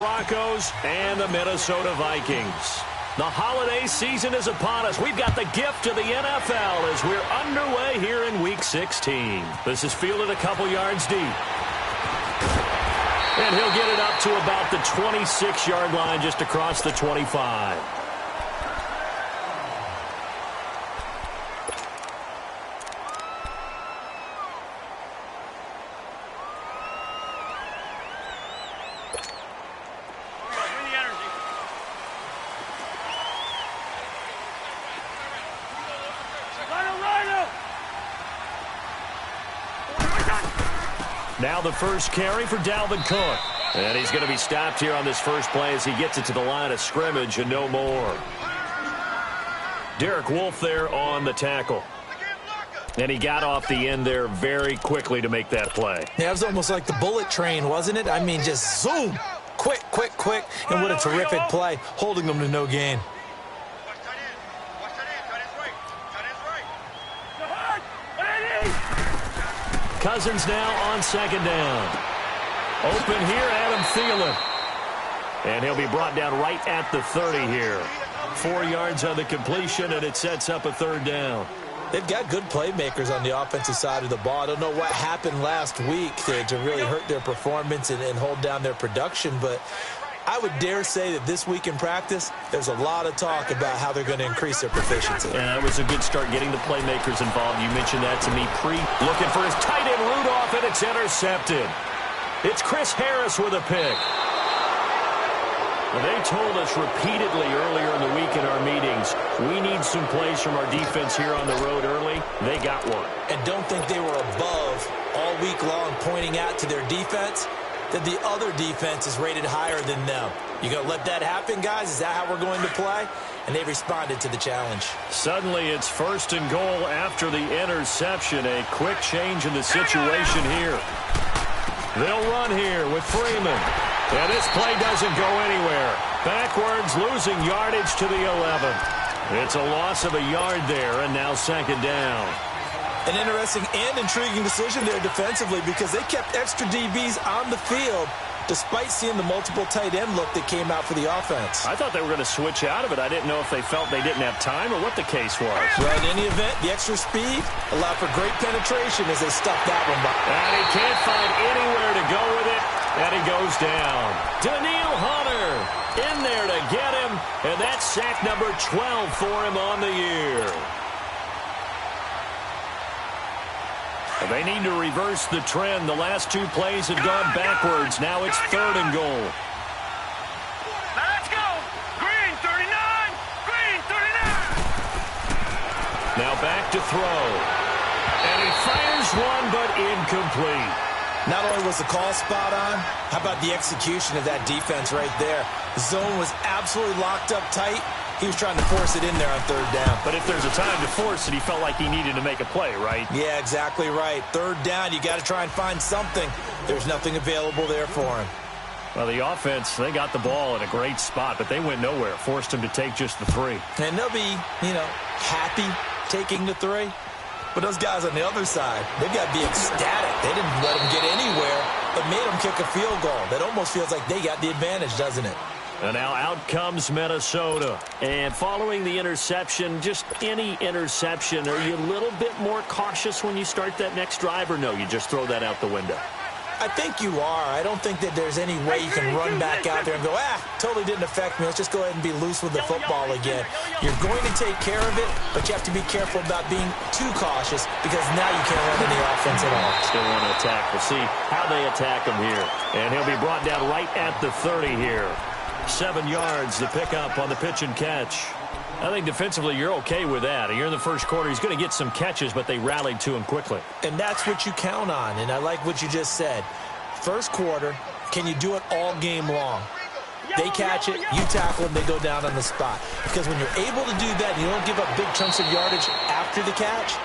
Broncos and the Minnesota Vikings. The holiday season is upon us. We've got the gift of the NFL as we're underway here in Week 16. This is fielded a couple yards deep. And he'll get it up to about the 26-yard line just across the 25. Now the first carry for Dalvin Cook. And he's going to be stopped here on this first play as he gets it to the line of scrimmage and no more. Derek Wolfe there on the tackle. And he got off the end there very quickly to make that play. Yeah, it was almost like the bullet train, wasn't it? I mean, just zoom. Quick, quick, quick. And what a terrific play, holding them to no gain. Cousins now on second down. Open here, Adam Thielen. And he'll be brought down right at the 30 here. 4 yards on the completion, and it sets up a third down. They've got good playmakers on the offensive side of the ball. I don't know what happened last week to really hurt their performance and hold down their production, but I would dare say that this week in practice, there's a lot of talk about how they're going to increase their proficiency. Yeah, that was a good start getting the playmakers involved. You mentioned that to me looking for his tight end Rudolph, and it's intercepted. It's Chris Harris with a pick. Well, they told us repeatedly earlier in the week in our meetings, we need some plays from our defense here on the road early. They got one. And don't think they were above all week long pointing out to their defense that the other defense is rated higher than them. You going to let that happen, guys? Is that how we're going to play? And they responded to the challenge. Suddenly it's first and goal after the interception. A quick change in the situation here. They'll run here with Freeman. And this play doesn't go anywhere. Backwards, losing yardage to the 11. It's a loss of a yard there, and now second down. An interesting and intriguing decision there defensively because they kept extra DBs on the field despite seeing the multiple tight end look that came out for the offense. I thought they were going to switch out of it. I didn't know if they felt they didn't have time or what the case was. Well, in any event, the extra speed allowed for great penetration as they stuffed that one by. And he can't find anywhere to go with it, and he goes down. Daniil Hunter in there to get him, and that's sack number 12 for him on the year. They need to reverse the trend. The last 2 plays have gone backwards. Now it's third and goal. Let's go. Green 39. Green 39. Now back to throw. And he fires one, but incomplete. Not only was the call spot on, how about the execution of that defense right there? The zone was absolutely locked up tight. He was trying to force it in there on third down. But if there's a time to force it, he felt like he needed to make a play, right? Yeah, exactly right. Third down, you got to try and find something. There's nothing available there for him. Well, the offense, they got the ball in a great spot, but they went nowhere. Forced him to take just the 3. And they'll be, happy taking the 3. But those guys on the other side, they've got to be ecstatic. They didn't let him get anywhere, but made him kick a field goal. That almost feels like they got the advantage, doesn't it? And now out comes Minnesota. And following the interception, just any interception, are you a little bit more cautious when you start that next drive, or no, you just throw that out the window? I think you are. I don't think that there's any way you can run back out there and go, totally didn't affect me. Let's just go ahead and be loose with the football again. You're going to take care of it, but you have to be careful about being too cautious because now you can't run any offense at all. Still want to attack. We'll see how they attack him here. And he'll be brought down right at the 30 here. 7 yards, the pickup on the pitch and catch. I think defensively you're okay with that. You're in the first quarter. He's going to get some catches, but they rallied to him quickly. And that's what you count on, and I like what you just said. First quarter, can you do it all game long? They catch it, you tackle them, they go down on the spot. Because when you're able to do that, you don't give up big chunks of yardage after the catch,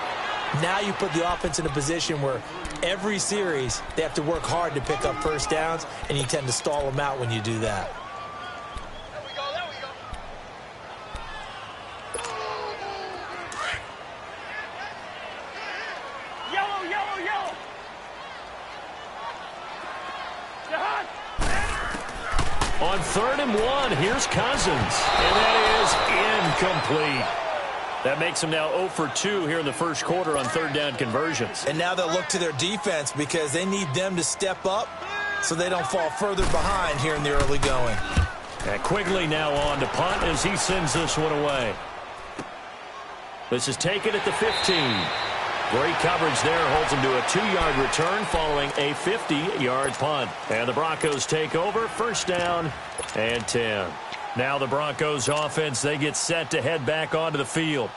now you put the offense in a position where every series they have to work hard to pick up first downs, and you tend to stall them out when you do that. On 3rd and 1, here's Cousins. And that is incomplete. That makes them now 0 for 2 here in the first quarter on 3rd down conversions. And now they'll look to their defense because they need them to step up so they don't fall further behind here in the early going. And Quigley now on to punt as he sends this one away. This is taken at the 15. Great coverage there, holds him to a 2-yard return following a 50-yard punt. And the Broncos take over, 1st down and 10. Now the Broncos offense, they get set to head back onto the field.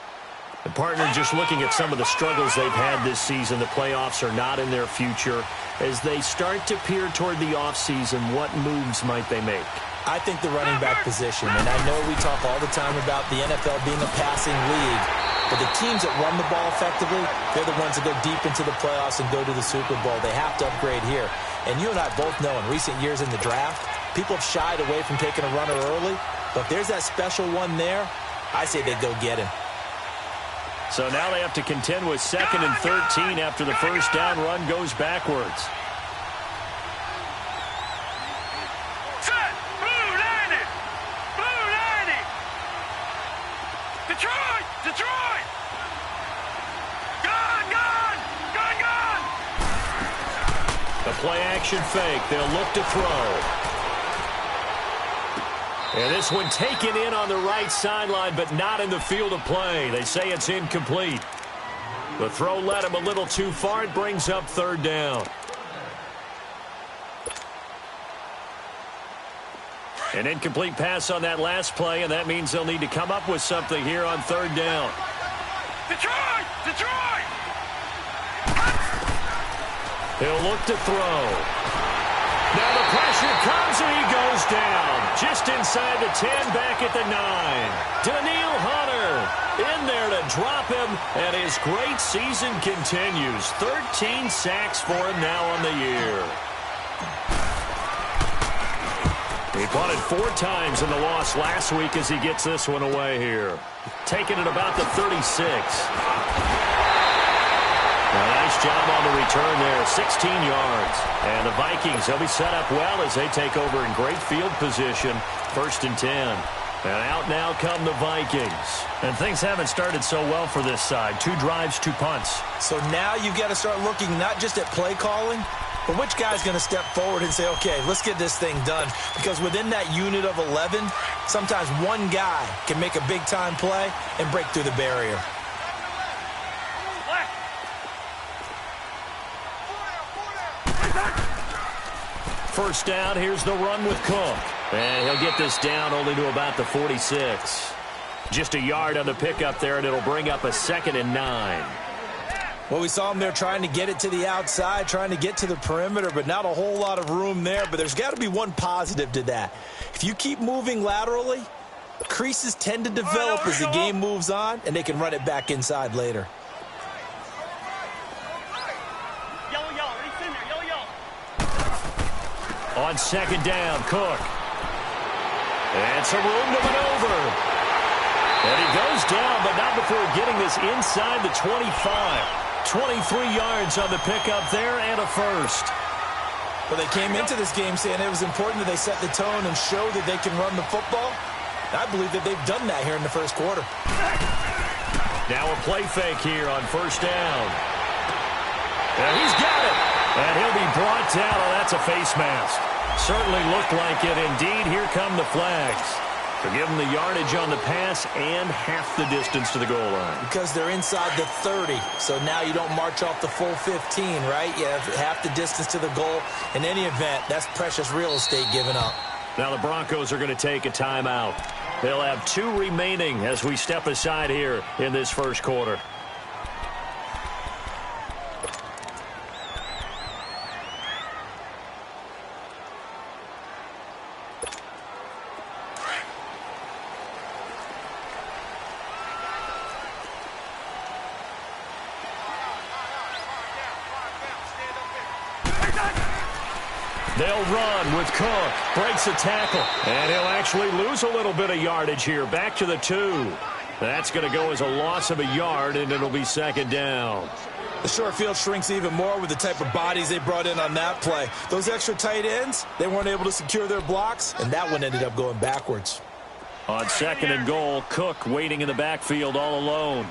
The partner just looking at some of the struggles they've had this season. The playoffs are not in their future. As they start to peer toward the offseason, what moves might they make? I think the running back position, and I know we talk all the time about the NFL being a passing league, but the teams that run the ball effectively, they're the ones that go deep into the playoffs and go to the Super Bowl. They have to upgrade here. And you and I both know in recent years in the draft, people have shied away from taking a runner early, but if there's that special one there, I say they go get him. So now they have to contend with 2nd and 13 after the 1st down run goes backwards. Set! Blue 90! Blue 90! Detroit! Detroit! Gone! Gone! Gone! Gone! The play action fake. They'll look to throw. And this one taken in on the right sideline, but not in the field of play. They say it's incomplete. The throw led him a little too far. It brings up 3rd down. An incomplete pass on that last play, and that means they'll need to come up with something here on 3rd down. Detroit! Detroit! He'll look to throw. Now the pressure comes, and he goes down. Just inside the 10, back at the 9. Daniil Hunter in there to drop him, and his great season continues. 13 sacks for him now on the year. He punted 4 times in the loss last week as he gets this one away here. Taking it about the 36. A nice job on the return there, 16 yards. And the Vikings, they'll be set up well as they take over in great field position, 1st and 10. And out now come the Vikings. And things haven't started so well for this side. 2 drives, 2 punts. So now you've got to start looking not just at play calling, but which guy's going to step forward and say, okay, let's get this thing done. Because within that unit of 11, sometimes one guy can make a big-time play and break through the barrier. First down, here's the run with Cook. And he'll get this down only to about the 46. Just a yard on the pickup there, and it'll bring up a 2nd and 9. Well, we saw him there trying to get it to the outside, trying to get to the perimeter, but not a whole lot of room there. But there's got to be one positive to that. If you keep moving laterally, creases tend to develop as the game moves on, and they can run it back inside later. On 2nd down, Cook. And some room to maneuver. And he goes down, but not before getting this inside the 25. 23 yards on the pickup there and a first. Well, they came into this game saying it was important that they set the tone and show that they can run the football. I believe that they've done that here in the first quarter. Now a play fake here on 1st down. And he's got it. And he'll be brought down. Oh, that's a face mask. Certainly looked like it. Indeed, here come the flags. To give them the yardage on the pass and half the distance to the goal line. Because they're inside the 30. So now you don't march off the full 15, right? You have half the distance to the goal. In any event, that's precious real estate given up. Now the Broncos are going to take a timeout. They'll have 2 remaining as we step aside here in this first quarter. They'll run with Cook. Breaks a tackle. And he'll actually lose a little bit of yardage here. Back to the 2. That's going to go as a loss of a yard, and it'll be 2nd down. The short field shrinks even more with the type of bodies they brought in on that play. Those extra tight ends, they weren't able to secure their blocks, and that one ended up going backwards. On 2nd and goal, Cook waiting in the backfield all alone.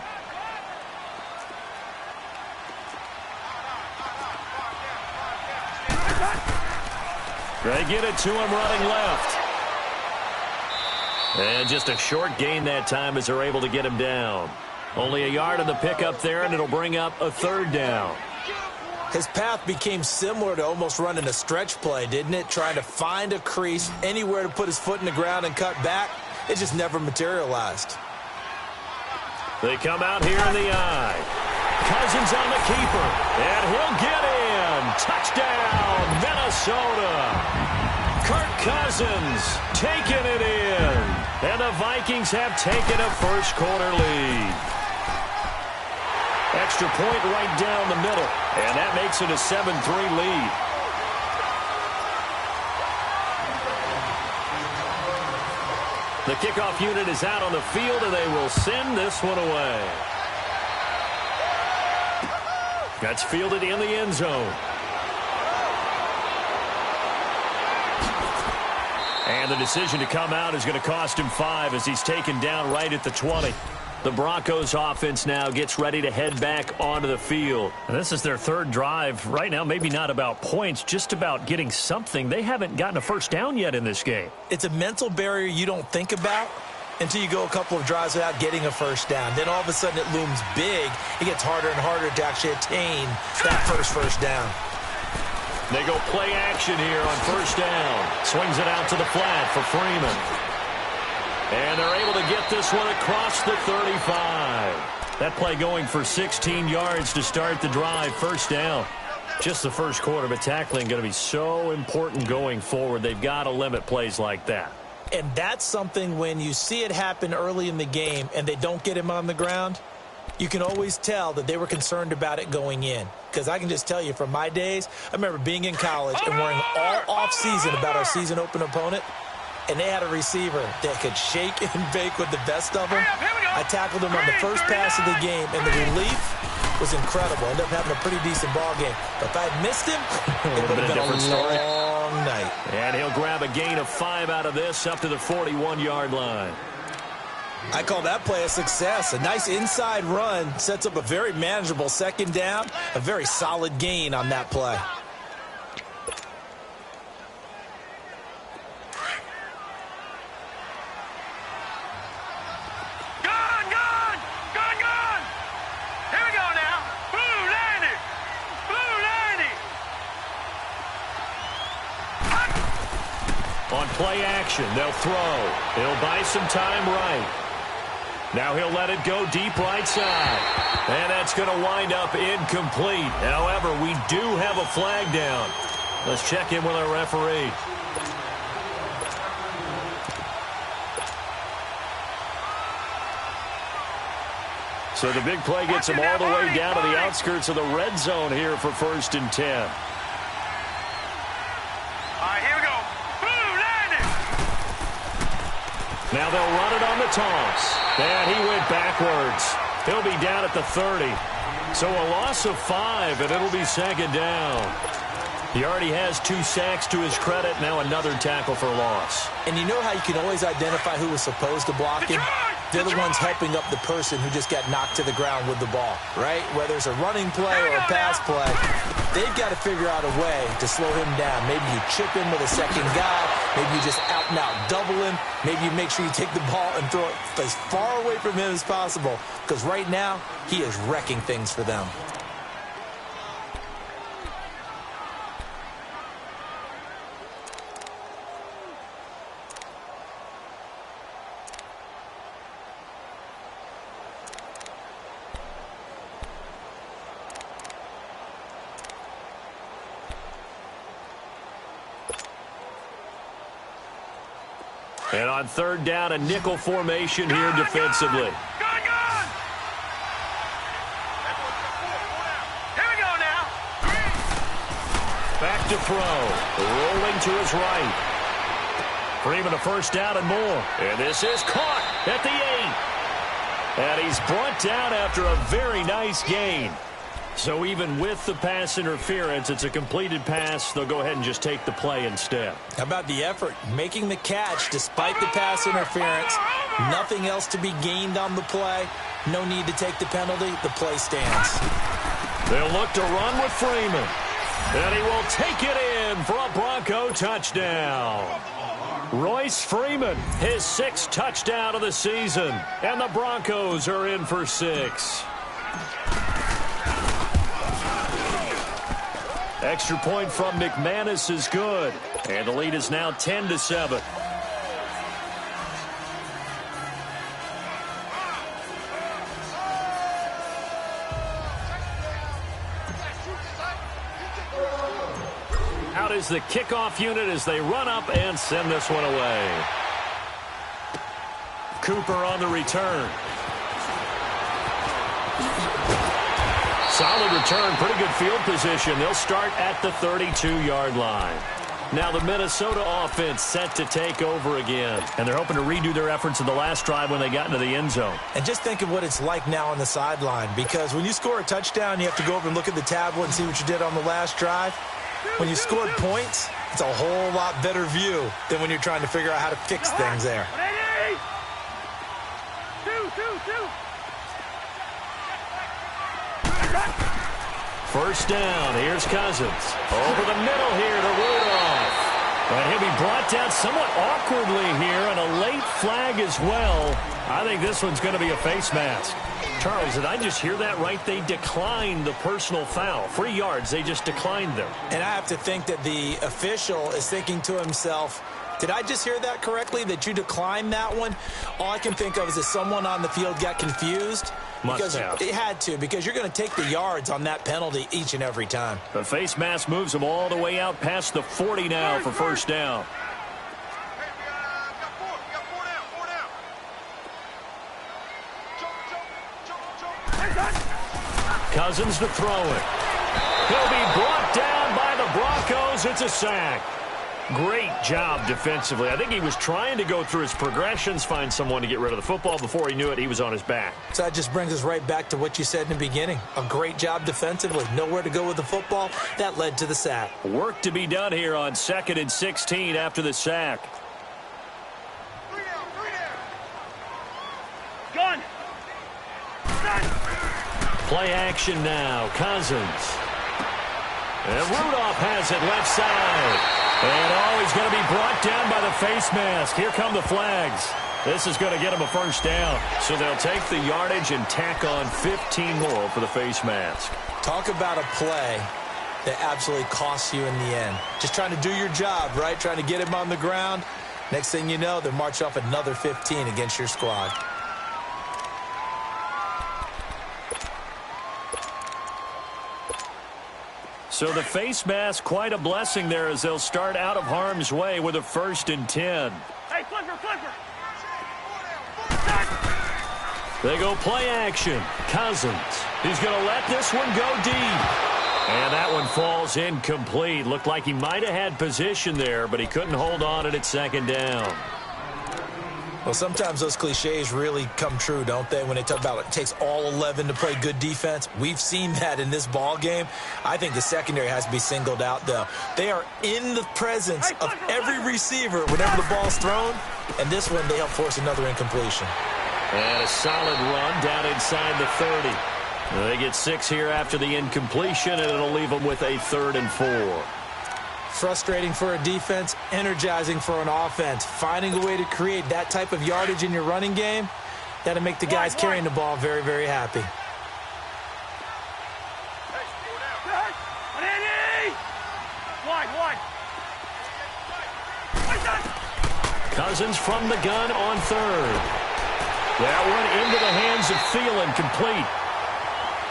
They get it to him running left. And just a short gain that time as they're able to get him down. Only a yard on the pickup there, and it'll bring up a 3rd down. His path became similar to almost running a stretch play, didn't it? Trying to find a crease, anywhere to put his foot in the ground and cut back. It just never materialized. They come out here in the eye. Cousins on the keeper, and he'll get in. Touchdown, Minnesota. Kirk Cousins taking it in. And the Vikings have taken a first-quarter lead. Extra point right down the middle, and that makes it a 7-3 lead. The kickoff unit is out on the field, and they will send this one away. That's fielded in the end zone. And the decision to come out is going to cost him 5 as he's taken down right at the 20. The Broncos offense now gets ready to head back onto the field. And this is their 3rd drive. Right now, maybe not about points, just about getting something. They haven't gotten a first down yet in this game. It's a mental barrier you don't think about until you go a couple of drives without getting a first down. Then all of a sudden it looms big. It gets harder and harder to actually attain that first down. They go play action here on 1st down. Swings it out to the flat for Freeman. And they're able to get this one across the 35. That play going for 16 yards to start the drive. 1st down. Just the first quarter, but tackling going to be so important going forward. They've got to limit plays like that. And that's something when you see it happen early in the game and they don't get him on the ground, you can always tell that they were concerned about it going in. Because I can just tell you from my days, I remember being in college and worrying all off-season about our season open opponent, and they had a receiver that could shake and bake with the best of them. I tackled him on the first pass of the game, and the relief was incredible. Ended up having a pretty decent ball game. But if I had missed him, it would have been a long night. And he'll grab a gain of 5 out of this up to the 41-yard line. I call that play a success. A nice inside run sets up a very manageable 2nd down. A very solid gain on that play. On play action, they'll throw. He'll buy some time right. Now he'll let it go deep right side. And that's going to wind up incomplete. However, we do have a flag down. Let's check in with our referee. So the big play gets him all the way down to the outskirts of the red zone here for 1st and 10. Now they'll run it on the toss. And he went backwards. He'll be down at the 30. So a loss of 5, and it'll be 2nd down. He already has 2 sacks to his credit. Now another tackle for loss. And you know how you can always identify who was supposed to block him? They're the ones helping up the person who just got knocked to the ground with the ball, right? Whether it's a running play or a pass play, they've got to figure out a way to slow him down. Maybe you chip him with a 2nd guy. Maybe you just out-and-out double him. Maybe you make sure you take the ball and throw it as far away from him as possible. Because right now, he is wrecking things for them. And on 3rd down, a nickel formation here defensively. Here we go now. Back to throw. Rolling to his right. Freeman a 1st down and more. And this is caught at the 8. And he's brought down after a very nice gain. So even with the pass interference, it's a completed pass. They'll go ahead and just take the play instead. How about the effort? Making the catch despite the pass interference. Nothing else to be gained on the play. No need to take the penalty. The play stands. They'll look to run with Freeman. And he will take it in for a Bronco touchdown. Royce Freeman, his 6th touchdown of the season. And the Broncos are in for 6. Extra point from McManus is good. And the lead is now 10-7. Out is the kickoff unit as they run up and send this one away. Cooper on the return. Solid return, pretty good field position. They'll start at the 32-yard line. Now the Minnesota offense set to take over again. And they're hoping to redo their efforts in the last drive when they got into the end zone. And just think of what it's like now on the sideline. Because when you score a touchdown, you have to go over and look at the tablet and see what you did on the last drive. When you scored points, it's a whole lot better view than when you're trying to figure out how to fix things there. First down, here's Cousins. Over the middle here to Rudolph. And he'll be brought down somewhat awkwardly here, and a late flag as well. I think this one's going to be a face mask. Charles, did I just hear that right? They declined the personal foul. 3 yards, they just declined them. And I have to think that the official is thinking to himself, did I just hear that correctly, that you declined that one? All I can think of is that someone on the field got confused. Must have. It had to, because you're going to take the yards on that penalty each and every time. The face mask moves them all the way out past the 40 now for first down. Cousins to throw it. He'll be brought down by the Broncos. It's a sack. Great job defensively. I think he was trying to go through his progressions, find someone to get rid of the football. Before he knew it, he was on his back. So that just brings us right back to what you said in the beginning. A great job defensively. Nowhere to go with the football. That led to the sack. Work to be done here on 2nd and 16 after the sack. Gun. Play action now. Cousins. And Rudolph has it left side. And he's going to be brought down by the face mask. Here come the flags. This is going to get him a first down. So they'll take the yardage and tack on 15 more for the face mask. Talk about a play that absolutely costs you in the end. Just trying to do your job, right? Trying to get him on the ground. Next thing you know, they march off another 15 against your squad. So the face mask, quite a blessing there as they'll start out of harm's way with a 1st and 10. Hey, flipper. They go play action. Cousins. He's going to let this one go deep. And that one falls incomplete. Looked like he might have had position there, but he couldn't hold on at 2nd down. Well, sometimes those cliches really come true, don't they, when they talk about it takes all 11 to play good defense. We've seen that in this ball game. I think the secondary has to be singled out, though. They are in the presence of every receiver whenever the ball's thrown, and this one they help force another incompletion. And a solid run down inside the 30. They get 6 here after the incompletion, and it'll leave them with a 3rd and 4. Frustrating for a defense, energizing for an offense. Finding a way to create that type of yardage in your running game, that'll make the guys carrying the ball very, very happy. Cousins from the gun on 3rd. That one into the hands of Thielen, complete.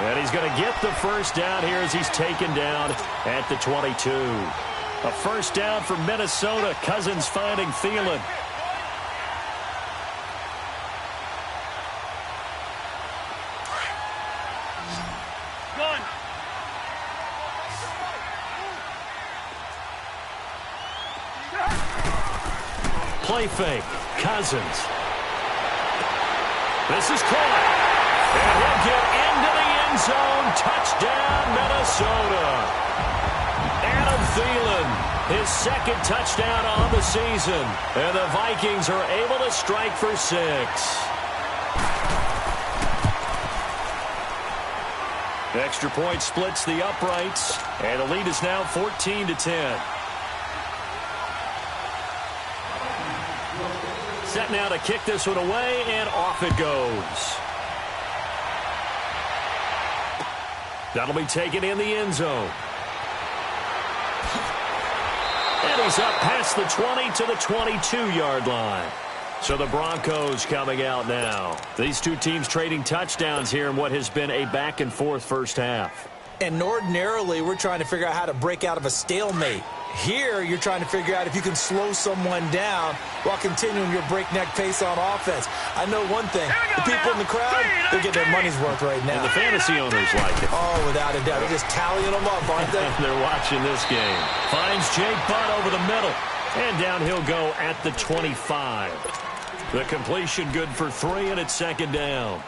And he's going to get the first down here as he's taken down at the 22. A first down for Minnesota. Cousins finding Thielen. Gun. Play fake. Cousins. This is caught. And he'll get into the end end zone. Touchdown, Minnesota. Adam Thielen, his second touchdown on the season. And the Vikings are able to strike for 6. Extra point splits the uprights, and the lead is now 14-10. Set now to kick this one away, and off it goes. That'll be taken in the end zone. And he's up past the 20 to the 22-yard line. So the Broncos coming out now. These two teams trading touchdowns here in what has been a back-and-forth first half. And ordinarily, we're trying to figure out how to break out of a stalemate. Here, you're trying to figure out if you can slow someone down while continuing your breakneck pace on offense. I know one thing. The people in the crowd, they're getting their money's worth right now. And the fantasy owners like it. Oh, without a doubt. They're just tallying them up, aren't they? They're watching this game. Finds Jake Butt over the middle. And down he'll go at the 25. The completion good for 3, and it's second down.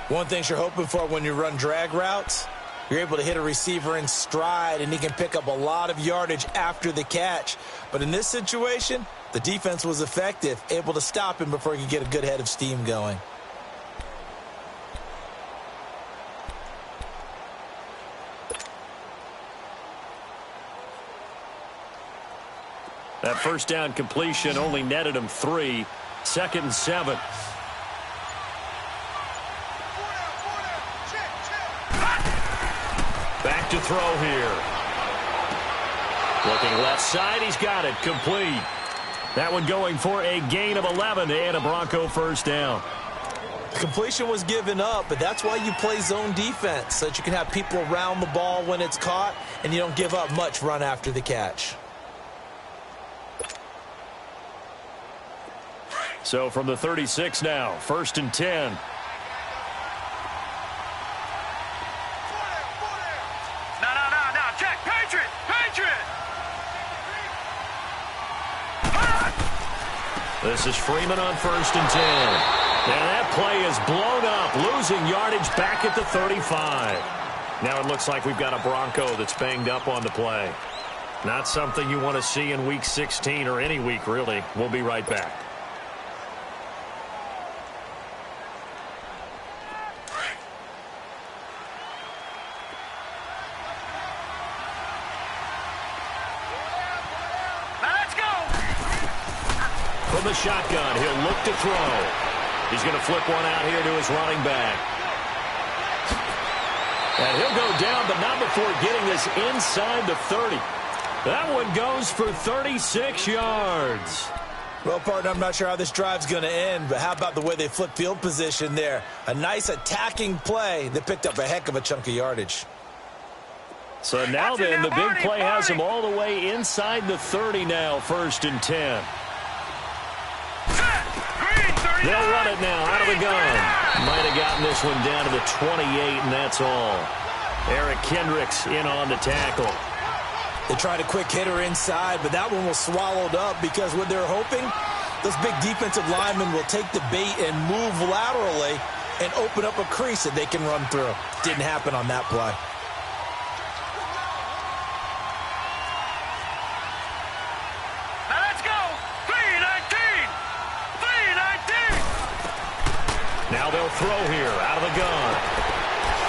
One thing you're hoping for when you run drag routes, you're able to hit a receiver in stride, and he can pick up a lot of yardage after the catch. But in this situation, the defense was effective, able to stop him before he could get a good head of steam going. That first down completion only netted him 3. 2nd and 7. Back to throw here. Looking left side, he's got it. Complete. That one going for a gain of 11 and a Bronco first down. The completion was given up, but that's why you play zone defense, so that you can have people around the ball when it's caught, and you don't give up much run after the catch. So from the 36 now, 1st and 10. No. Check. Patriot. This is Freeman on 1st and 10. And that play is blown up, losing yardage back at the 35. Now it looks like we've got a Bronco that's banged up on the play. Not something you want to see in Week 16 or any week, really. We'll be right back. The shotgun, he'll look to throw. He's going to flip one out here to his running back. And he'll go down, but not before getting this inside the 30. That one goes for 36 yards. Well, partner, I'm not sure how this drive's going to end, but how about the way they flip field position there? A nice attacking play that picked up a heck of a chunk of yardage. So now then, the big play has him all the way inside the 30 now, 1st and 10. They'll run it now out of the gun. Might have gotten this one down to the 28, and that's all. Eric Kendricks in on the tackle. They tried a quick hitter inside, but that one was swallowed up because what they're hoping, those big defensive linemen will take the bait and move laterally and open up a crease that they can run through. Didn't happen on that play. Now they'll throw here out of the gun.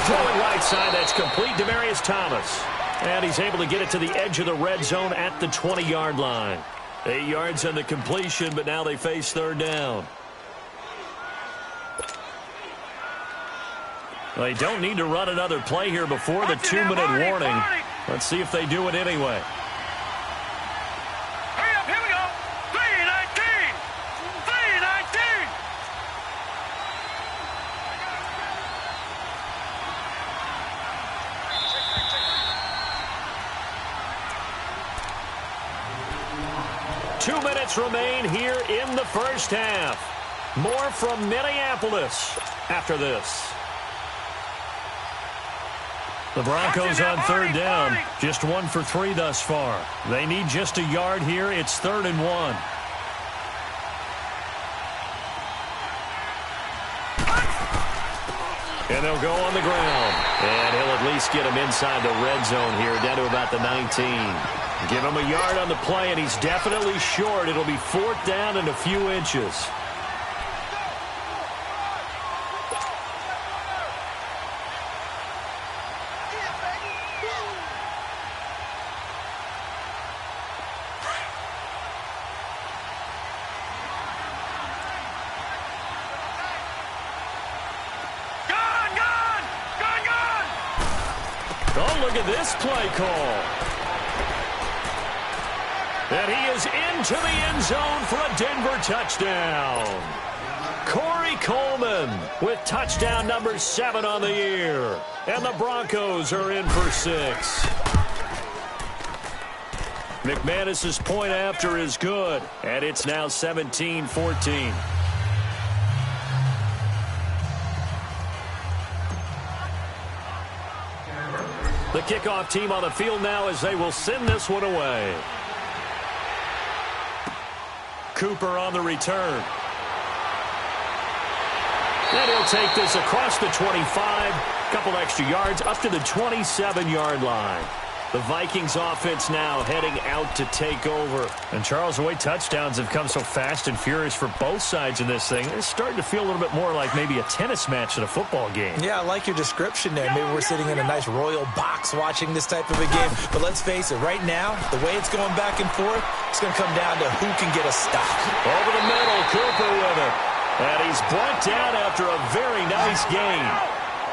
Throwing right side, that's complete. Demaryius Thomas. And he's able to get it to the edge of the red zone at the 20-yard line. 8 yards on the completion, but now they face 3rd down. They don't need to run another play here before the 2-minute warning. Let's see if they do it anyway. Hurry up, here we go. 3:19. 3:19. 2 minutes remain here in the first half. More from Minneapolis after this. The Broncos on 3rd down. Just 1 for 3 thus far. They need just a yard here. It's 3rd and 1. And they'll go on the ground. And he'll at least get him inside the red zone here, down to about the 19. Give him a yard on the play, and he's definitely short. It'll be 4th down and a few inches. Gone! Look at this play call. And he is into the end zone for a Denver touchdown. Corey Coleman with touchdown number 7 on the year. And the Broncos are in for 6. McManus's point after is good. And it's now 17-14. The kickoff team on the field now as they will send this one away. Cooper on the return. And he'll take this across the 25. Couple extra yards up to the 27-yard line. The Vikings offense now heading out to take over. And Charles, the way touchdowns have come so fast and furious for both sides in this thing, it's starting to feel a little bit more like maybe a tennis match in a football game. Yeah, I like your description there. Maybe we're sitting in a nice royal box watching this type of a game. But let's face it, right now, the way it's going back and forth, it's going to come down to who can get a stop. Over the middle, Cooper with it. And he's brought down after a very nice gain.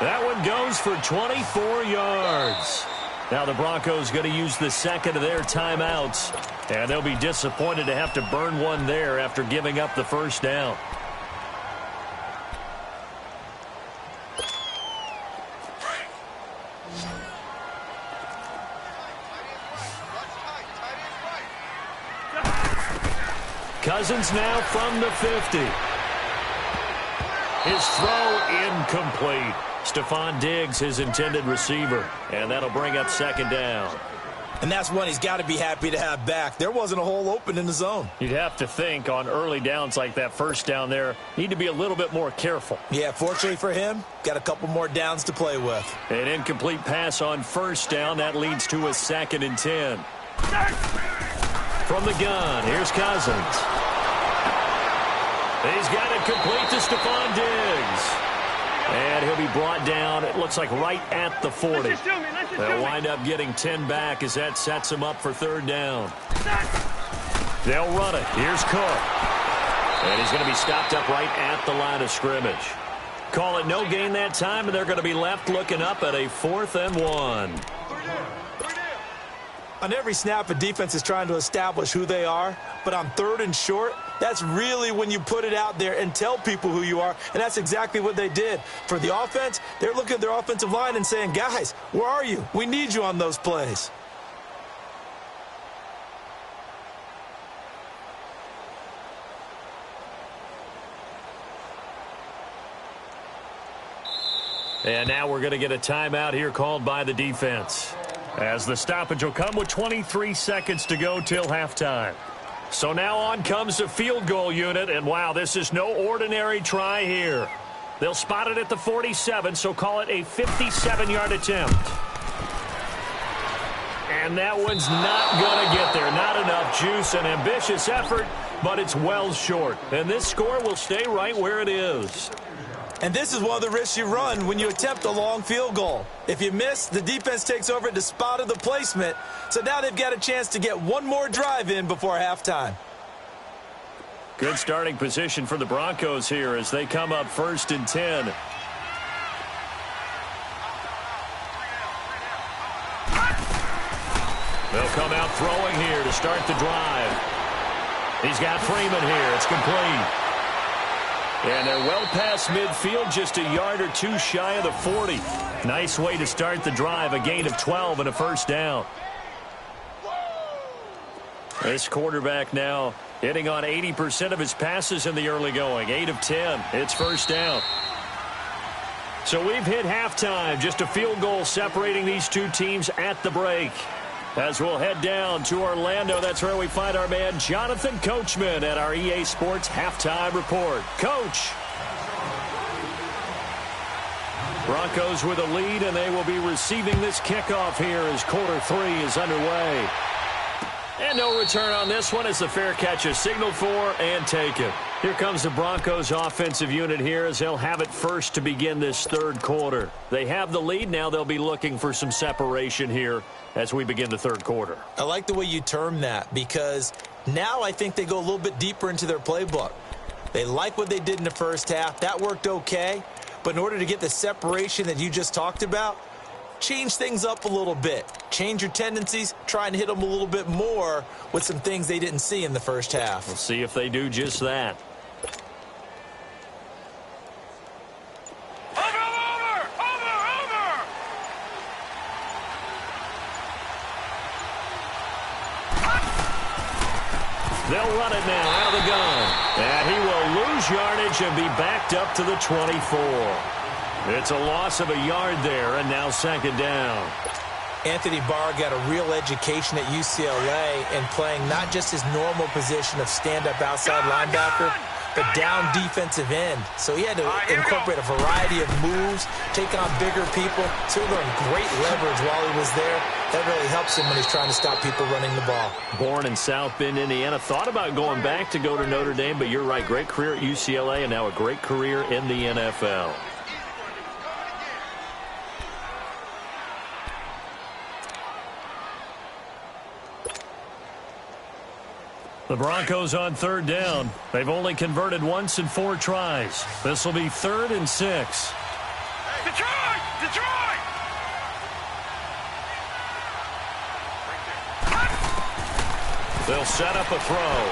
That one goes for 24 yards. Now the Broncos going to use the second of their timeouts. And they'll be disappointed to have to burn one there after giving up the first down. Cousins now from the 50. His throw incomplete. Stephon Diggs, his intended receiver. And that'll bring up 2nd down. And that's one he's got to be happy to have back. There wasn't a hole open in the zone. You'd have to think on early downs like that first down there, need to be a little bit more careful. Yeah, fortunately for him, got a couple more downs to play with. An incomplete pass on first down. That leads to a 2nd and 10. From the gun, here's Cousins. He's got it complete to Stephon Diggs. And he'll be brought down, it looks like right at the 40. They'll wind up getting 10 back as that sets him up for 3rd down. They'll run it. Here's Cook. And he's going to be stopped up right at the line of scrimmage. Call it no gain that time, and they're going to be left looking up at a 4th and 1. On every snap, a defense is trying to establish who they are, but on 3rd and short, that's really when you put it out there and tell people who you are, and that's exactly what they did. For the offense, they're looking at their offensive line and saying, guys, where are you? We need you on those plays. And now we're going to get a timeout here called by the defense, as the stoppage will come with 23 seconds to go till halftime. So now on comes the field goal unit, and wow, this is no ordinary try here. They'll spot it at the 47, so call it a 57-yard attempt. And that one's not going to get there. Not enough juice. An ambitious effort, but it's well short. And this score will stay right where it is. And this is one of the risks you run when you attempt a long field goal. If you miss, the defense takes over at the spot of the placement. So now they've got a chance to get one more drive in before halftime. Good starting position for the Broncos here as they come up 1st and 10. They'll come out throwing here to start the drive. He's got Freeman here. It's complete. And they're well past midfield, just a yard or two shy of the 40. Nice way to start the drive, a gain of 12 and a 1st down. This quarterback now hitting on 80% of his passes in the early going. 8 of 10. It's 1st down. So we've hit halftime. Just a field goal separating these two teams at the break. As we'll head down to Orlando, that's where we find our man Jonathan Coachman at our EA Sports Halftime Report. Coach. Broncos with a lead, and they will be receiving this kickoff here as quarter 3 is underway. And no return on this one as the fair catch is signaled for and taken. Here comes the Broncos offensive unit here as they'll have it first to begin this third quarter. They have the lead. Now they'll be looking for some separation here as we begin the third quarter. I like the way you term that because now I think they go a little bit deeper into their playbook. They like what they did in the first half. That worked okay. But in order to get the separation that you just talked about, change things up a little bit. Change your tendencies, try and hit them a little bit more with some things they didn't see in the first half. We'll see if they do just that. They'll run it now out of the gun. And he will lose yardage and be backed up to the 24. It's a loss of a yard there, and now second down. Anthony Barr got a real education at UCLA in playing not just his normal position of stand-up outside linebacker, but down defensive end. So he had to incorporate a variety of moves, take on bigger people. So he learned great leverage while he was there. That really helps him when he's trying to stop people running the ball. Born in South Bend, Indiana. Thought about going back to go to Notre Dame, but you're right. Great career at UCLA and now a great career in the NFL. The Broncos on third down. They've only converted once in 4 tries. This will be 3rd and 6. Detroit! Detroit! They'll set up a throw.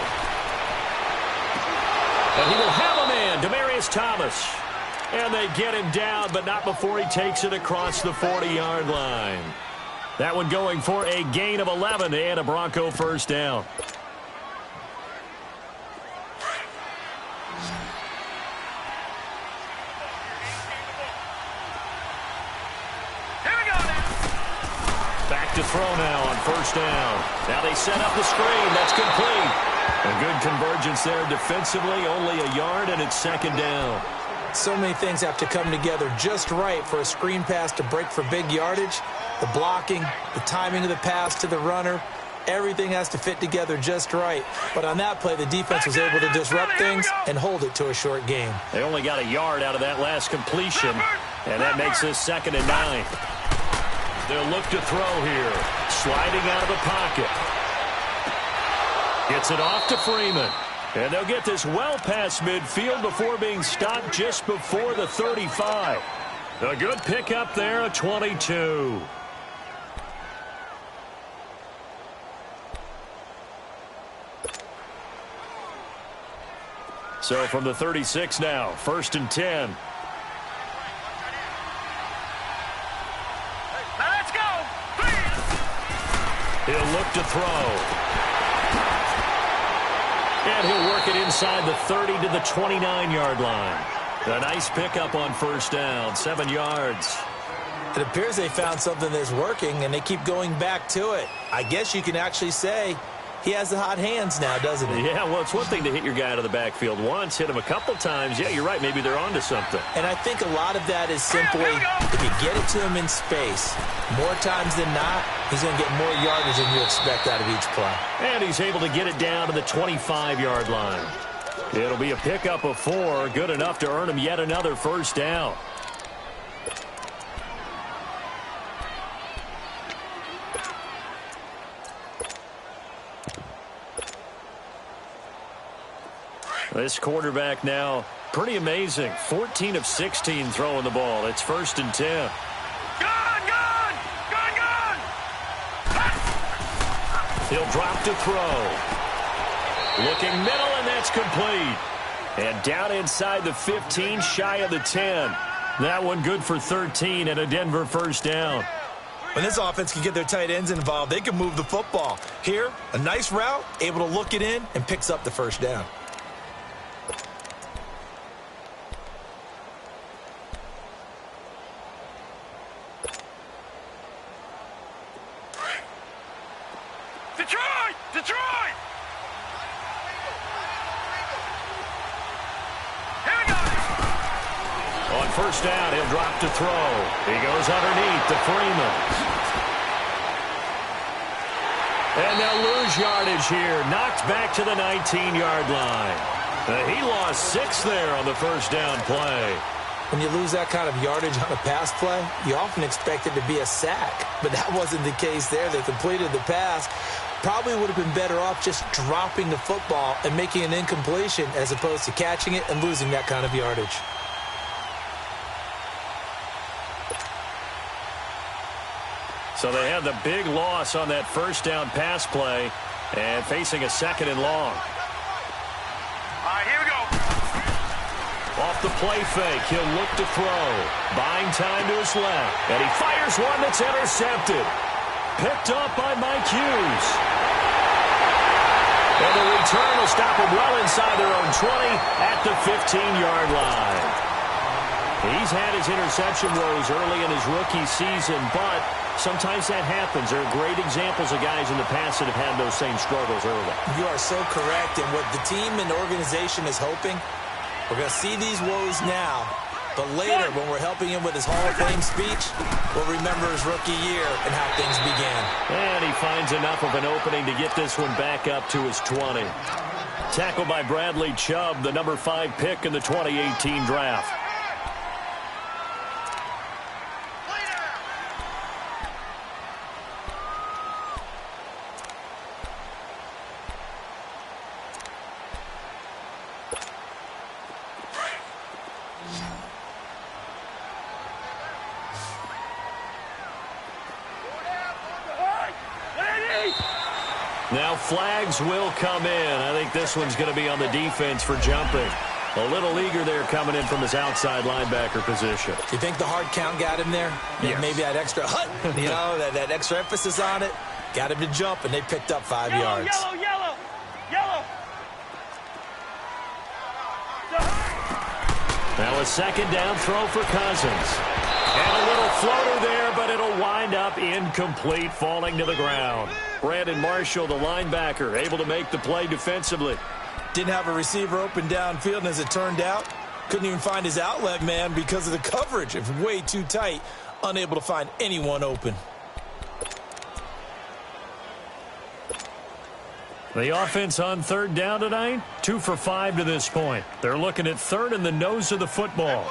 And he will have a man, Demaryius Thomas. And they get him down, but not before he takes it across the 40-yard line. That one going for a gain of 11 and a Bronco first down. To throw now on first down. Now they set up the screen. That's complete. A good convergence there defensively. Only a yard, and it's second down. So many things have to come together just right for a screen pass to break for big yardage. The blocking, the timing of the pass to the runner, everything has to fit together just right. But on that play, the defense was able to disrupt things and hold it to a short game. They only got a yard out of that last completion, and that makes this 2nd and 9. They'll look to throw here. Sliding out of the pocket. Gets it off to Freeman. And they'll get this well past midfield before being stopped just before the 35. A good pickup there, a 22. So from the 36 now, 1st and 10. He'll look to throw. And he'll work it inside the 30 to the 29-yard line. A nice pickup on first down, 7 yards. It appears they found something that's working, and they keep going back to it. I guess you can actually say he has the hot hands now, doesn't he? Yeah, well, it's one thing to hit your guy out of the backfield once, hit him a couple times. Yeah, you're right. Maybe they're onto something. And I think a lot of that is simply if you get it to him in space, more times than not, he's going to get more yardage than you expect out of each play. And he's able to get it down to the 25-yard line. It'll be a pickup of 4, good enough to earn him yet another first down. This quarterback now, pretty amazing. 14 of 16 throwing the ball. It's 1st and 10. Gone! He'll drop to throw. Looking middle, and that's complete. And down inside the 15, shy of the 10. That one good for 13 and a Denver first down. When this offense can get their tight ends involved, they can move the football. Here, a nice route, able to look it in, and picks up the first down. Detroit! On first down, he'll drop to throw. He goes underneath to Freeman. And they'll lose yardage here. Knocked back to the 19-yard line. He lost 6 there on the first down play. When you lose that kind of yardage on a pass play, you often expect it to be a sack. But that wasn't the case there. They completed the pass. Probably would have been better off just dropping the football and making an incompletion as opposed to catching it and losing that kind of yardage. So they had the big loss on that first down pass play and facing a 2nd and long. All right, here we go. Off the play fake, he'll look to throw. Buying time to his left. And he fires one that's intercepted. Picked up by Mike Hughes. And the return will stop him well inside their own 20 at the 15-yard line. He's had his interception woes early in his rookie season, but sometimes that happens. There are great examples of guys in the past that have had those same struggles early. You are so correct. And what the team and the organization is hoping, we're going to see these woes now, but later when we're helping him with his Hall of Fame speech, we'll remember his rookie year and how things began. And he finds enough of an opening to get this one back up to his 20. Tackled by Bradley Chubb, the number 5 pick in the 2018 draft. Now flags will come in. I think this one's going to be on the defense for jumping. A little eager there coming in from his outside linebacker position. You think the hard count got him there? Yes. Maybe that extra that extra emphasis on it got him to jump, and they picked up 5 yards. Yellow. Now a 2nd down throw for Cousins. And a little floater there, but it'll wind up incomplete, falling to the ground. Brandon Marshall, the linebacker, able to make the play defensively. Didn't have a receiver open downfield, and as it turned out, couldn't even find his outlet man because of the coverage. It was way too tight, unable to find anyone open. The offense on 3rd down tonight, 2 for 5 to this point. They're looking at 3rd in the nose of the football.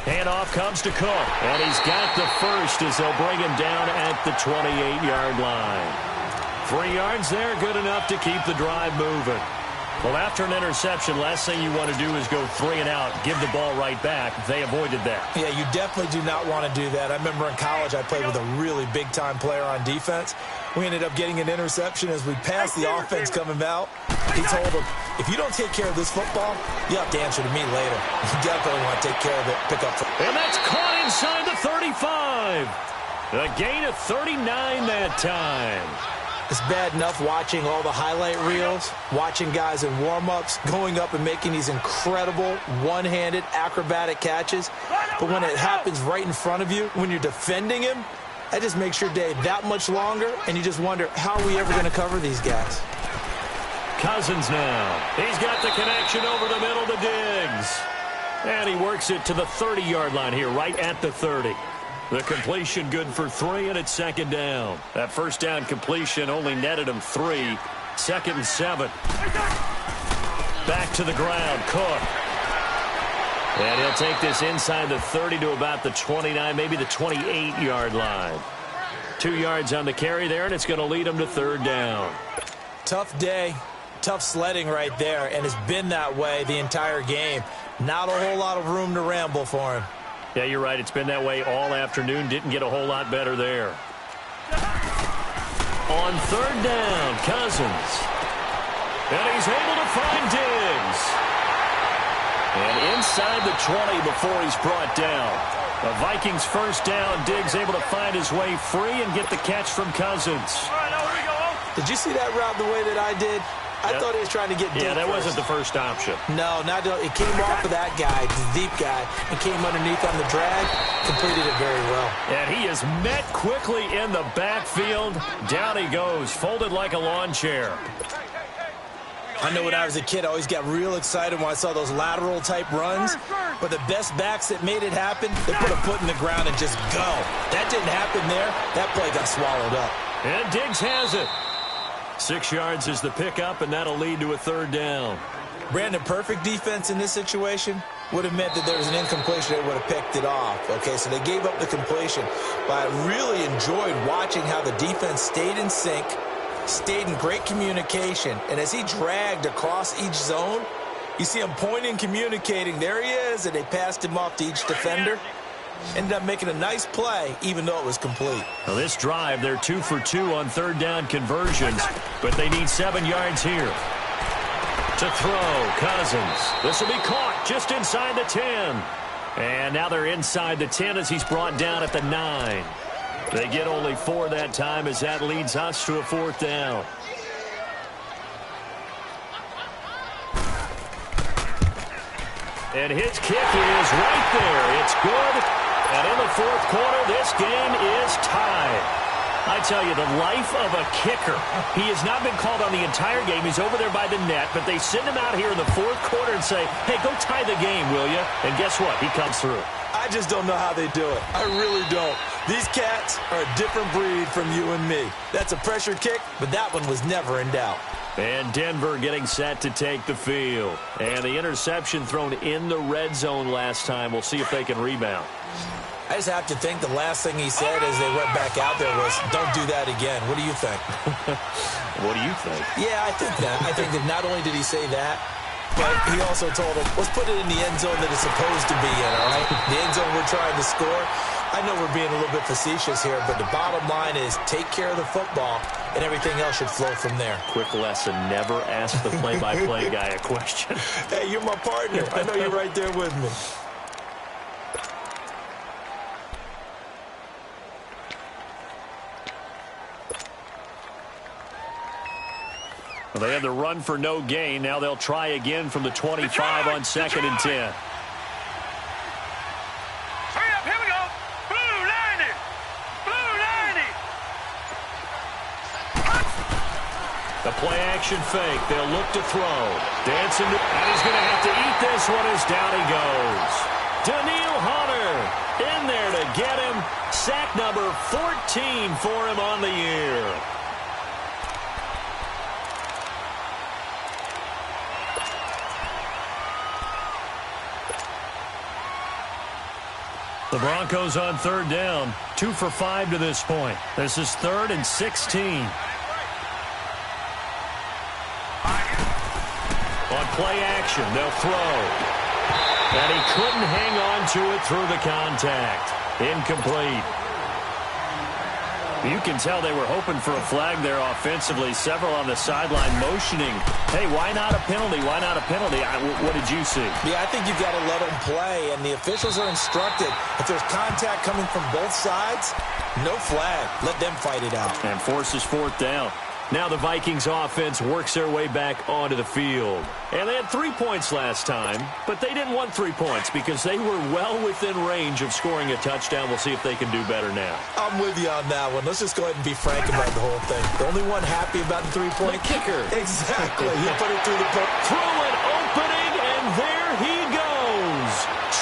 Handoff comes to Cook, and he's got the first as they'll bring him down at the 28-yard line. 3 yards there, good enough to keep the drive moving. Well, after an interception, last thing you want to do is go 3 and out, give the ball right back. They avoided that. Yeah, you definitely do not want to do that. I remember in college I played with a really big-time player on defense. We ended up getting an interception as we passed the offense coming out. He told him, if you don't take care of this football, you have to answer to me later. You definitely want to take care of it, pick up. And that's caught inside the 35. A gain of 39 that time. It's bad enough watching all the highlight reels, watching guys in warm-ups, going up and making these incredible one-handed acrobatic catches. But when it happens right in front of you, when you're defending him, that just makes your day that much longer, and you just wonder, how are we ever going to cover these guys? Cousins now. He's got the connection over the middle to Diggs. And he works it to the 30-yard line here, right at the 30. The completion good for 3, and it's 2nd down. That first down completion only netted him 3. 2nd and 7. Back to the ground, Cook. And he'll take this inside the 30 to about the 29, maybe the 28-yard line. 2 yards on the carry there, and it's going to lead him to 3rd down. Tough day, tough sledding right there, and it's been that way the entire game. Not a whole lot of room to ramble for him. Yeah, you're right. It's been that way all afternoon. Didn't get a whole lot better there. On 3rd down, Cousins. And he's able to find Diggs. And inside the 20 before he's brought down. The Vikings first down. Diggs able to find his way free and get the catch from Cousins. Did you see that route the way that I did? I thought he was trying to get deep. Yeah, that wasn't the first option. No, it came off of that guy, the deep guy, and came underneath on the drag, completed it very well. And he is met quickly in the backfield. Down he goes, folded like a lawn chair. I know when I was a kid, I always got real excited when I saw those lateral-type runs. But the best backs that made it happen, they put a foot in the ground and just go. That didn't happen there. That play got swallowed up. And Diggs has it. 6 yards is the pickup, and that'll lead to a 3rd down. Brandon, perfect defense in this situation would have meant that there was an incompletion. They would have picked it off. Okay, so they gave up the completion. But I really enjoyed watching how the defense stayed in sync, stayed in great communication, and as he dragged across each zone, you see him pointing, communicating. There he is, and they passed him off to each defender. Ended up making a nice play, even though it was complete. Well, this drive, they're 2 for 2 on 3rd down conversions, but they need 7 yards here. To throw, Cousins. This will be caught just inside the 10. And now they're inside the 10 as he's brought down at the 9. They get only 4 that time as that leads us to a 4th down. And his kick is right there. It's good. And in the 4th quarter, this game is tied. I tell you, the life of a kicker. He has not been called on the entire game. He's over there by the net, but they send him out here in the 4th quarter and say, hey, go tie the game, will you? And guess what? He comes through. I just don't know how they do it. I really don't. These cats are a different breed from you and me. That's a pressure kick, but that one was never in doubt. And Denver getting set to take the field. And the interception thrown in the red zone last time. We'll see if they can rebound. I just have to think the last thing he said as they went back out there was, don't do that again. What do you think? What do you think? Yeah, I think that. I think that not only did he say that, but he also told him, let's put it in the end zone that it's supposed to be in, all right? The end zone we're trying to score. I know we're being a little bit facetious here, but the bottom line is take care of the football, and everything else should flow from there. Quick lesson, never ask the play-by-play guy a question. Hey, you're my partner. I know you're right there with me. Well, they had the run for no gain. Now they'll try again from the 25 on 2nd and 10. Hurry up, here we go. Blue 90. Blue 90. The play action fake. They'll look to throw. Dancing, and he's going to have to eat this one as down he goes. Daniil Hunter in there to get him. Sack number 14 for him on the year. The Broncos on 3rd down, 2 for 5 to this point. This is 3rd and 16. On play action, they'll throw. And he couldn't hang on to it through the contact. Incomplete. You can tell they were hoping for a flag there offensively. Several on the sideline motioning. Hey, why not a penalty? Why not a penalty? What did you see? Yeah, I think you've got to let them play, and the officials are instructed. If there's contact coming from both sides, no flag. Let them fight it out. And forces 4th down. Now the Vikings offense works their way back onto the field. And they had 3 points last time, but they didn't want 3 points because they were well within range of scoring a touchdown. We'll see if they can do better now. I'm with you on that one. Let's just go ahead and be frank about the whole thing. The only one happy about the 3-point kicker. Exactly. He put it through the post. Throw it opening, and there he goes.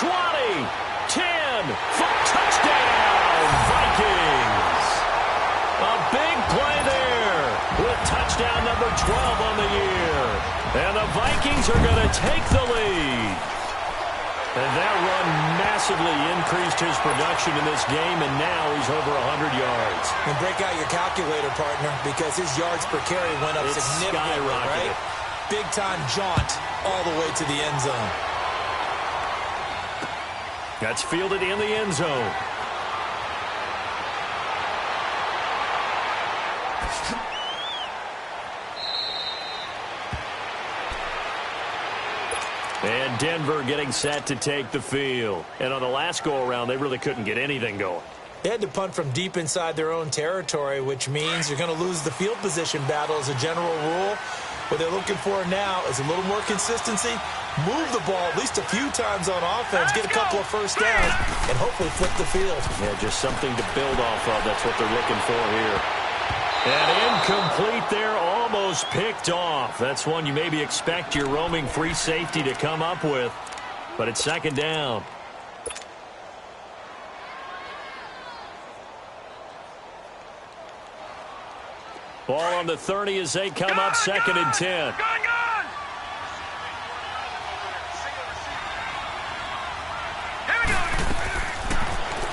20, 10, touchdown, Vikings. A big play there with touchdown number 12 on the year. And the Vikings are going to take the lead. And that run massively increased his production in this game, and now he's over 100 yards. And break out your calculator, partner, because his yards per carry went up significantly, right? Big-time jaunt all the way to the end zone. That's fielded in the end zone. And Denver getting set to take the field. And on the last go-around, they really couldn't get anything going. They had to punt from deep inside their own territory, which means you're going to lose the field position battle as a general rule. What they're looking for now is a little more consistency, move the ball at least a few times on offense, get a couple of first downs, and hopefully flip the field. Yeah, just something to build off of. That's what they're looking for here. And incomplete there, almost almost picked off. That's one you maybe expect your roaming free safety to come up with. But it's second down. Ball on the 30 as they come up second and 10.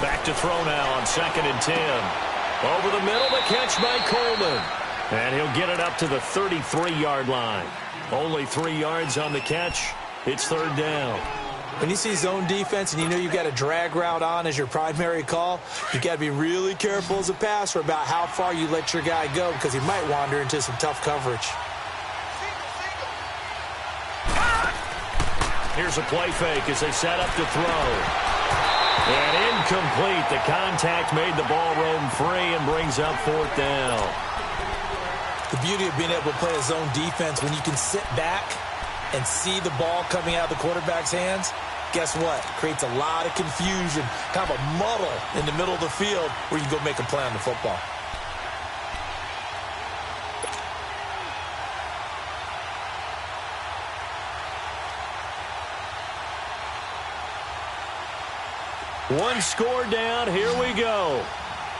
Back to throw now on second and 10. Over the middle, the catch by Coleman. And he'll get it up to the 33-yard line. Only 3 yards on the catch. It's third down. When you see zone defense and you know you've got a drag route on as your primary call, you've got to be really careful as a passer about how far you let your guy go because he might wander into some tough coverage. Here's a play fake as they set up to throw. And incomplete. The contact made the ball roam free and brings up fourth down. The beauty of being able to play a zone defense when you can sit back and see the ball coming out of the quarterback's hands, guess what? Creates a lot of confusion, kind of a muddle in the middle of the field where you go make a play on the football. One score down. Here we go.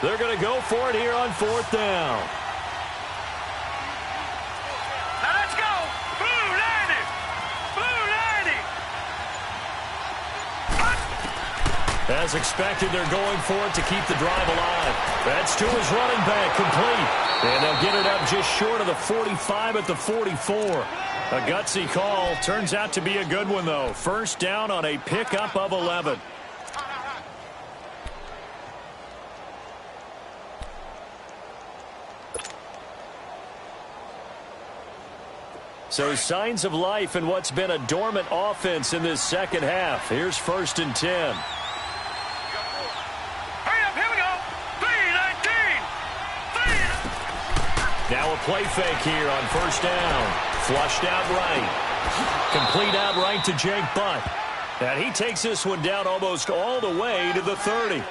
They're going to go for it here on fourth down. Now let's go. Blue 90. Blue 90. As expected, they're going for it to keep the drive alive. That's to his running back, complete. And they'll get it up just short of the 45 at the 44. A gutsy call. Turns out to be a good one, though. First down on a pickup of 11. So signs of life in what's been a dormant offense in this second half. Here's first and 10. Hurry up, here we go. 3-19. Now a play fake here on first down. Flushed out right. Complete out right to Jake Butt. And he takes this one down almost all the way to the 30.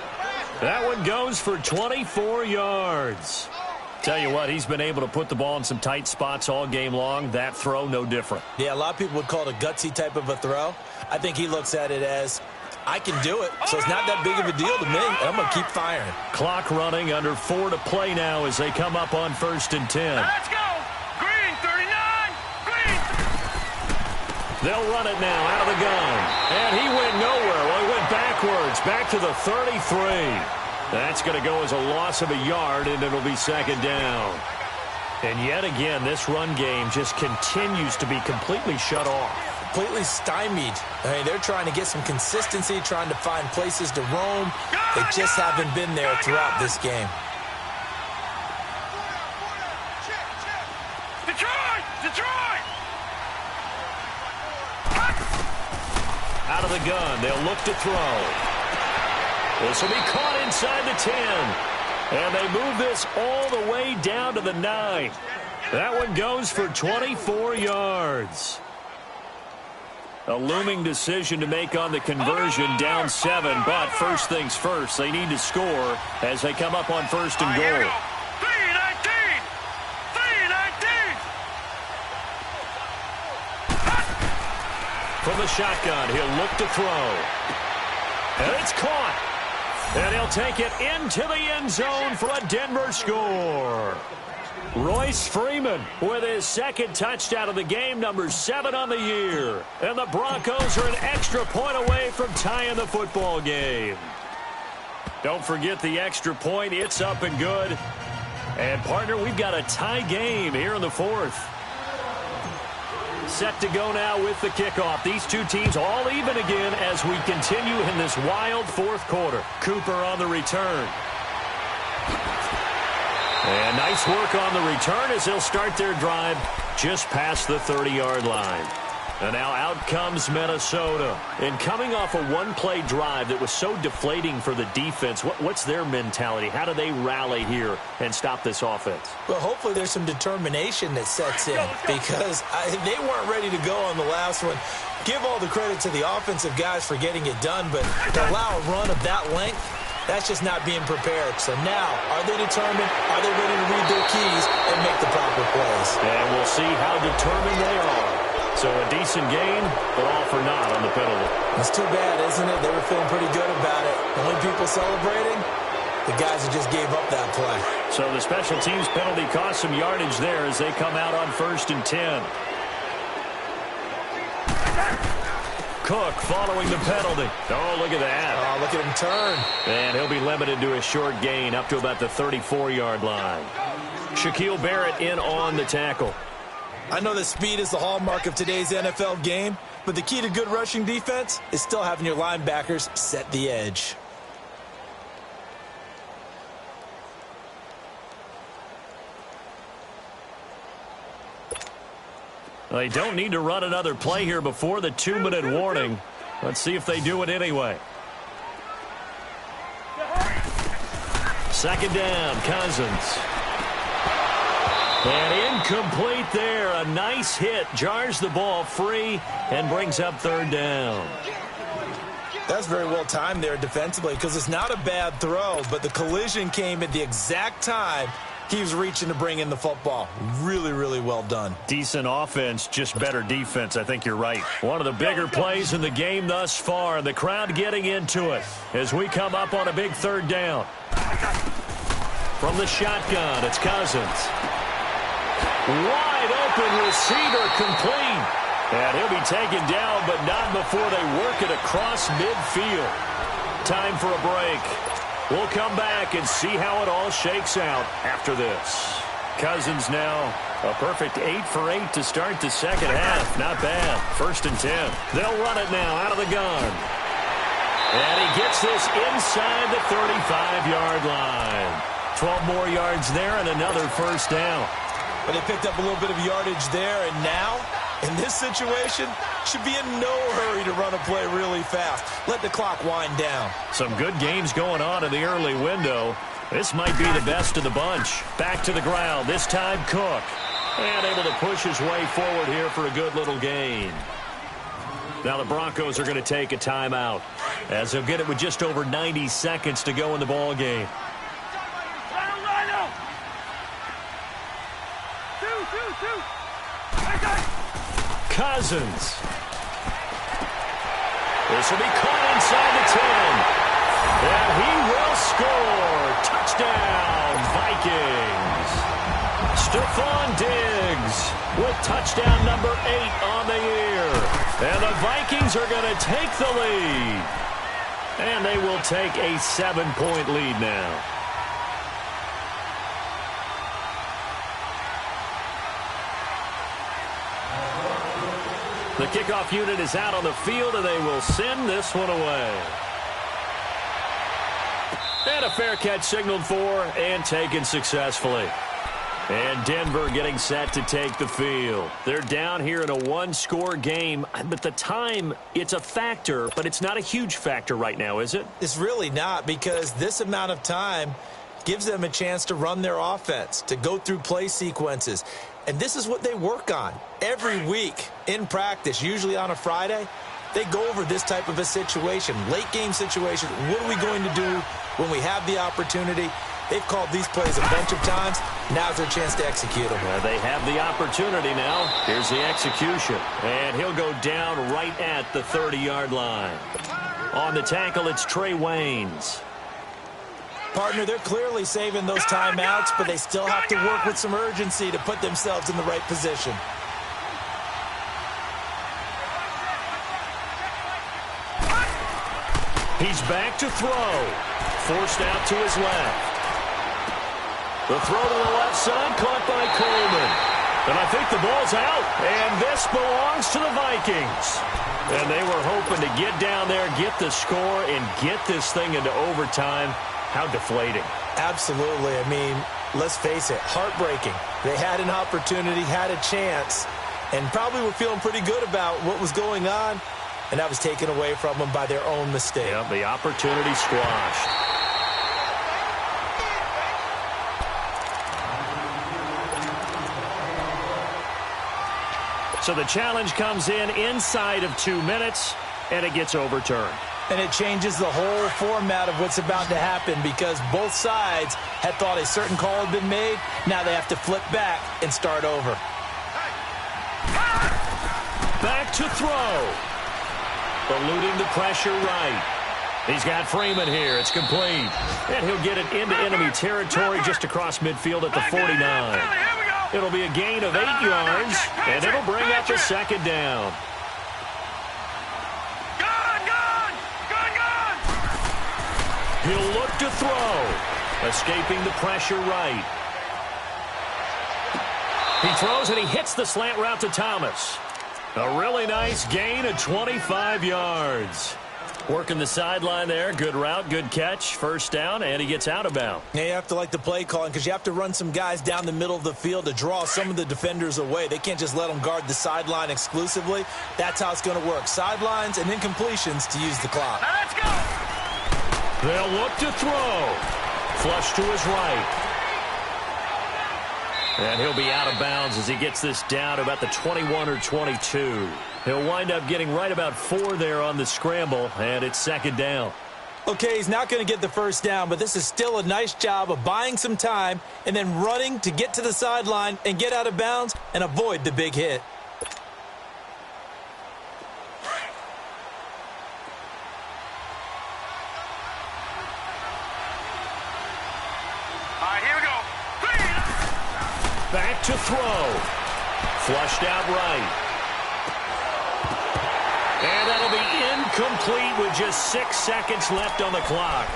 That one goes for 24 yards. Tell you what, he's been able to put the ball in some tight spots all game long. That throw, no different. Yeah, a lot of people would call it a gutsy type of a throw. I think he looks at it as, I can do it, so it's not that big of a deal to me, and I'm going to keep firing. Clock running, under 4 to play now as they come up on first and 10. Let's go. Green 39. Green. They'll run it now out of the gun. And he went nowhere. Well, he went backwards, back to the 33. That's going to go as a loss of a yard, and it'll be second down. And yet again, this run game just continues to be completely shut off. Completely stymied. I mean, they're trying to get some consistency, trying to find places to roam. They just haven't been there throughout this game. Detroit! Detroit! Out of the gun, they'll look to throw. This will be caught inside the 10. And they move this all the way down to the 9. That one goes for 24 yards. A looming decision to make on the conversion, down 7. But first things first, they need to score as they come up on first and goal. 3-19. 3-19. From the shotgun, he'll look to throw. And it's caught. And he'll take it into the end zone for a Denver score. Royce Freeman with his second touchdown of the game, number 7 on the year. And the Broncos are an extra point away from tying the football game. Don't forget the extra point. It's up and good. And, partner, we've got a tie game here in the fourth. Set to go now with the kickoff. These two teams all even again as we continue in this wild fourth quarter. Cooper on the return. And nice work on the return as they'll start their drive just past the 30-yard line. And now out comes Minnesota. And coming off a one-play drive that was so deflating for the defense, what's their mentality? How do they rally here and stop this offense? Well, hopefully there's some determination that sets in because they weren't ready to go on the last one. Give all the credit to the offensive guys for getting it done, but to allow a run of that length, That's just not being prepared. So now, are they determined? Are they ready to read their keys and make the proper plays? And we'll see how determined they are. So a decent gain, but all for naught on the penalty. It's too bad, isn't it? They were feeling pretty good about it. Only people celebrating, the guys who just gave up that play. So the special teams penalty cost some yardage there as they come out on 1st and 10. Cook following the penalty. Oh, look at that. Oh, look at him turn. And he'll be limited to a short gain up to about the 34-yard line. Shaquille Barrett in on the tackle. I know that speed is the hallmark of today's NFL game, but the key to good rushing defense is still having your linebackers set the edge. They don't need to run another play here before the 2-minute warning. Let's see if they do it anyway. 2nd down, Cousins. And incomplete there. A nice hit. Jars the ball free and brings up 3rd down. That's very well timed there defensively because it's not a bad throw, but the collision came at the exact time he was reaching to bring in the football. Really, really well done. Decent offense, just better defense. I think you're right. One of the bigger plays in the game thus far. The crowd getting into it as we come up on a big 3rd down. From the shotgun, it's Cousins. Wide open receiver complete. And he'll be taken down, but not before they work it across midfield. Time for a break. We'll come back and see how it all shakes out after this. Cousins now a perfect 8 for 8 to start the second half. Not bad. 1st and 10. They'll run it now out of the gun. And he gets this inside the 35-yard line. 12 more yards there and another 1st down. But they picked up a little bit of yardage there, and now, in this situation, should be in no hurry to run a play really fast. Let the clock wind down. Some good games going on in the early window. This might be the best of the bunch. Back to the ground, this time Cook. And able to push his way forward here for a good little gain. Now the Broncos are going to take a timeout, as they'll get it with just over 90 seconds to go in the ball game. Cousins. This will be caught inside the 10. And he will score. Touchdown, Vikings. Stephon Diggs with touchdown number 8 on the year. And the Vikings are going to take the lead. And they will take a 7-point lead now. The kickoff unit is out on the field, and they will send this one away. And a fair catch signaled for and taken successfully. And Denver getting set to take the field. They're down here in a 1-score game, but the time, it's a factor, but it's not a huge factor right now, is it? It's really not, because this amount of time gives them a chance to run their offense, to go through play sequences. And this is what they work on every week in practice, usually on a Friday. They go over this type of a situation, late game situation. What are we going to do when we have the opportunity? They've called these plays a bunch of times. Now's their chance to execute them. They have the opportunity now. Here's the execution. And he'll go down right at the 30-yard line. On the tackle, it's Trey Waynes. Partner, they're clearly saving those timeouts, but they still have to work with some urgency to put themselves in the right position. He's back to throw. Forced out to his left. The throw to the left side, caught by Coleman. And I think the ball's out. And this belongs to the Vikings. And they were hoping to get down there, get the score, and get this thing into overtime. How deflating. Absolutely. I mean, let's face it, heartbreaking. They had an opportunity, had a chance, and probably were feeling pretty good about what was going on, and that was taken away from them by their own mistake. Yeah, the opportunity squashed. So the challenge comes in inside of 2 minutes, and it gets overturned. And it changes the whole format of what's about to happen because both sides had thought a certain call had been made. Now they have to flip back and start over. Back to throw. Eluding the pressure right. He's got Freeman here. It's complete. And he'll get it into enemy territory just across midfield at the 49. It'll be a gain of 8 yards, and it'll bring up a second down. He'll look to throw. Escaping the pressure right. He throws, and he hits the slant route to Thomas. A really nice gain of 25 yards. Working the sideline there. Good route, good catch. First down, and he gets out of bounds. Yeah, you have to like the play calling because you have to run some guys down the middle of the field to draw some of the defenders away. They can't just let them guard the sideline exclusively. That's how it's going to work. Sidelines and incompletions to use the clock. Now let's go. They'll look to throw. Flush to his right. And he'll be out of bounds as he gets this down to about the 21 or 22. He'll wind up getting right about 4 there on the scramble, and it's second down. Okay, he's not going to get the first down, but this is still a nice job of buying some time and then running to get to the sideline and get out of bounds and avoid the big hit. All right, here we go. Back to throw. Flushed out right. And that'll be incomplete with just 6 seconds left on the clock.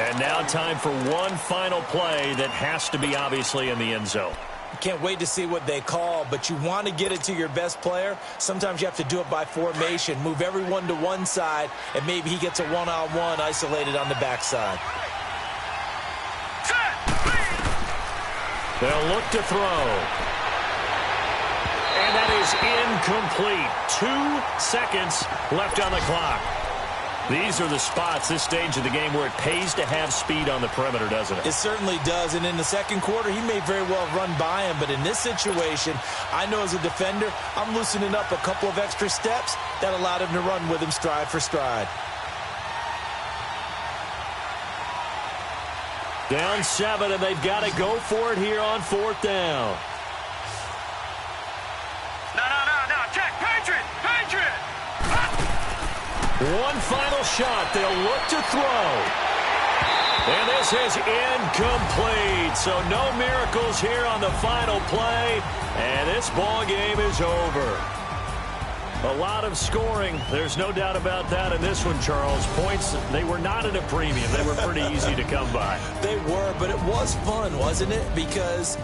And now time for one final play that has to be obviously in the end zone. Can't wait to see what they call, but you want to get it to your best player. Sometimes you have to do it by formation. Move everyone to one side, and maybe he gets a one-on-one isolated on the backside. They'll look to throw. And that is incomplete. 2 seconds left on the clock. These are the spots, this stage of the game, where it pays to have speed on the perimeter, doesn't it? It certainly does. And in the second quarter, he may very well run by him. But in this situation, I know as a defender, I'm loosening up a couple of extra steps that allowed him to run with him stride for stride. Down 7, and they've got to go for it here on 4th down. No. Check. Patriot. One final shot. They'll look to throw. And this is incomplete. So no miracles here on the final play. And this ball game is over. A lot of scoring. There's no doubt about that in this one, Charles. Points, they were not at a premium. They were pretty easy to come by. They were, but it was fun, wasn't it? Because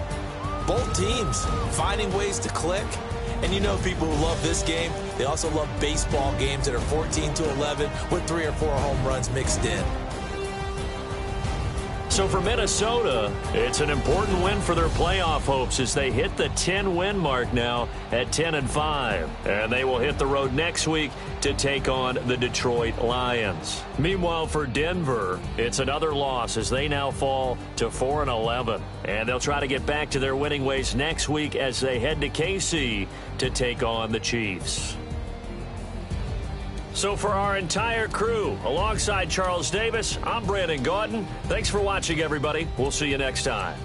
both teams finding ways to click. And you know people who love this game, they also love baseball games that are 14-11 with 3 or 4 home runs mixed in. So for Minnesota, it's an important win for their playoff hopes as they hit the 10-win mark now at 10-5. And they will hit the road next week to take on the Detroit Lions. Meanwhile, for Denver, it's another loss as they now fall to 4-11. And they'll try to get back to their winning ways next week as they head to KC to take on the Chiefs. So for our entire crew, alongside Charles Davis, I'm Brandon Gaudin. Thanks for watching, everybody. We'll see you next time.